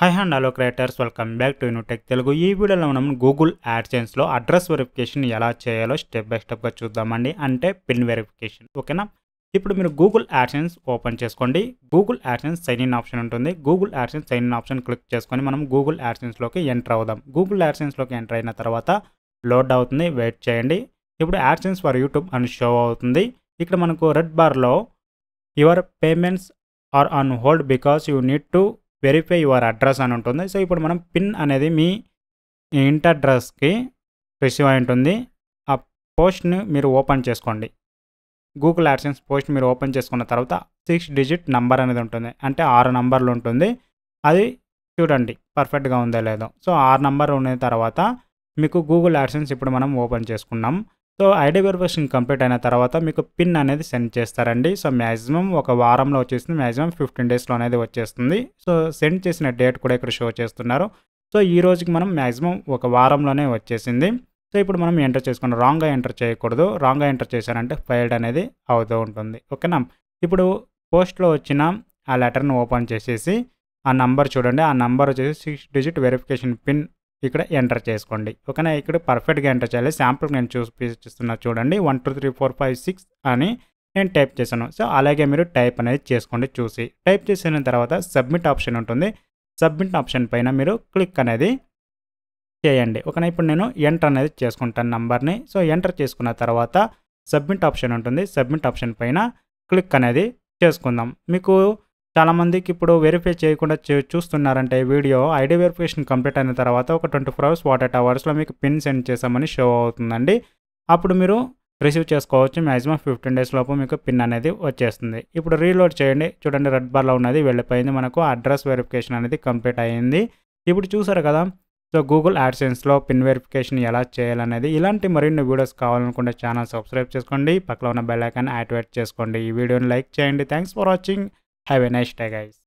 Hi and hello creators, welcome back to New Tech Telugu. ఈ వీడియోలో మనం గూగుల్ యాడ్సెన్స్లో అడ్రస్ వెరిఫికేషన్ ఎలా చేయాలో స్టెప్ బై స్టెప్గా చూద్దామండి. అంటే పిన్ వెరిఫికేషన్, ఓకేనా? ఇప్పుడు మీరు గూగుల్ యాడ్సెన్స్ ఓపెన్ చేసుకోండి. Google AdSense sign in option ఉంటుంది. Google AdSense sign in option click చేసుకొని మనం గూగుల్ యాడ్సెన్స్లోకి ఎంటర్ అవుదాం. గూగుల్ యాడ్సెన్స్లోకి ఎంటర్ అయిన తర్వాత లోడ్ అవుతుంది, వెయిట్ చేయండి. ఇప్పుడు యాడ్సెన్స్ ఫర్ యూట్యూబ్ అని షో అవుతుంది. ఇక్కడ మనకు రెడ్ బార్లో your payments are on hold because you need to verify your address అని ఉంటుంది. సో ఇప్పుడు మనం పిన్ అనేది మీ ఇంటి అడ్రస్కి రిసీవ్ అయి ఉంటుంది. ఆ పోస్ట్ని మీరు ఓపెన్ చేసుకోండి. గూగుల్ యాడ్సెన్స్ పోస్ట్ మీరు ఓపెన్ చేసుకున్న తర్వాత 6 డిజిట్ నంబర్ అనేది ఉంటుంది. అంటే 6 నంబర్లు ఉంటుంది. అది చూడండి పర్ఫెక్ట్గా ఉందో లేదో. సో 6 నంబర్ ఉన్న తర్వాత మీకు గూగుల్ యాడ్సెన్స్ ఇప్పుడు మనం ఓపెన్ చేసుకున్నాం. సో ఐడి వెరిఫికేషన్ కంప్లీట్ అయిన తర్వాత మీకు పిన్ అనేది సెండ్ చేస్తారండి. సో మ్యాక్సిమం ఒక వారంలో వచ్చేస్తుంది, మ్యాక్సిమం 15 డేస్లో అనేది వచ్చేస్తుంది. సో సెండ్ చేసిన డేట్ కూడా ఇక్కడ షో చేస్తున్నారు. సో ఈ రోజుకి మనం మ్యాక్సిమం ఒక వారంలోనే వచ్చేసింది. సో ఇప్పుడు మనం ఎంటర్ చేసుకున్నాం. రాంగ్గా ఎంటర్ చేయకూడదు. రాంగ్గా ఎంటర్ చేశారంటే ఫెయిల్డ్ అనేది అవుతూ ఉంటుంది, ఓకేనా? ఇప్పుడు పోస్ట్లో వచ్చిన ఆ లెటర్ని ఓపెన్ చేసేసి ఆ నంబర్ చూడండి. ఆ నంబర్ వచ్చేసి 6 డిజిట్ వెరిఫికేషన్ పిన్ ఇక్కడ ఎంటర్ చేసుకోండి, ఓకేనా? ఇక్కడ పర్ఫెక్ట్గా ఎంటర్ చేయాలి. శాంపుల్కి నేను చూపిస్తున్నా చూడండి. 1 2 3 4 5 6 అని నేను టైప్ చేశాను. సో అలాగే మీరు టైప్ అనేది చేసుకోండి చూసి. టైప్ చేసిన తర్వాత సబ్మిట్ ఆప్షన్ ఉంటుంది. సబ్మిట్ ఆప్షన్ పైన మీరు క్లిక్ అనేది చేయండి, ఓకేనా? ఇప్పుడు నేను ఎంటర్ అనేది చేసుకుంటాను నంబర్ని. సో ఎంటర్ చేసుకున్న తర్వాత సబ్మిట్ ఆప్షన్ ఉంటుంది. సబ్మిట్ ఆప్షన్ పైన క్లిక్ అనేది చేసుకుందాం. మీకు చాలామందికి ఇప్పుడు వెరిఫై చేయకుండా చూస్తున్నారంటే వీడియో ఐడి వెరిఫికేషన్ కంప్లీట్ అయిన తర్వాత ఒక 24 అవర్స్ 48 అవర్స్లో మీకు పిన్ సెండ్ చేసామని షో అవుతుందండి. అప్పుడు మీరు రిసీవ్ చేసుకోవచ్చు. మ్యాక్సిమం 15 డేస్ లోపు మీకు పిన్ అనేది వచ్చేస్తుంది. ఇప్పుడు రీలోడ్ చేయండి. చూడండి రెడ్ బార్లో ఉన్నది వెళ్ళిపోయింది. మనకు అడ్రస్ వెరిఫికేషన్ అనేది కంప్లీట్ అయ్యింది. ఇప్పుడు చూసారు కదా. సో గూగుల్ యాడ్సెన్స్లో పిన్ వెరిఫికేషన్ ఎలా చేయాలనేది. ఇలాంటి మరిన్ని వీడియోస్ కావాలనుకుంటే ఛానల్ సబ్స్క్రైబ్ చేసుకోండి. పక్కన ఉన్న బెల్ ఐకాన్ యాక్టివేట్ చేసుకోండి. ఈ వీడియోని లైక్ చేయండి. Thanks for watching. Have a nice day guys.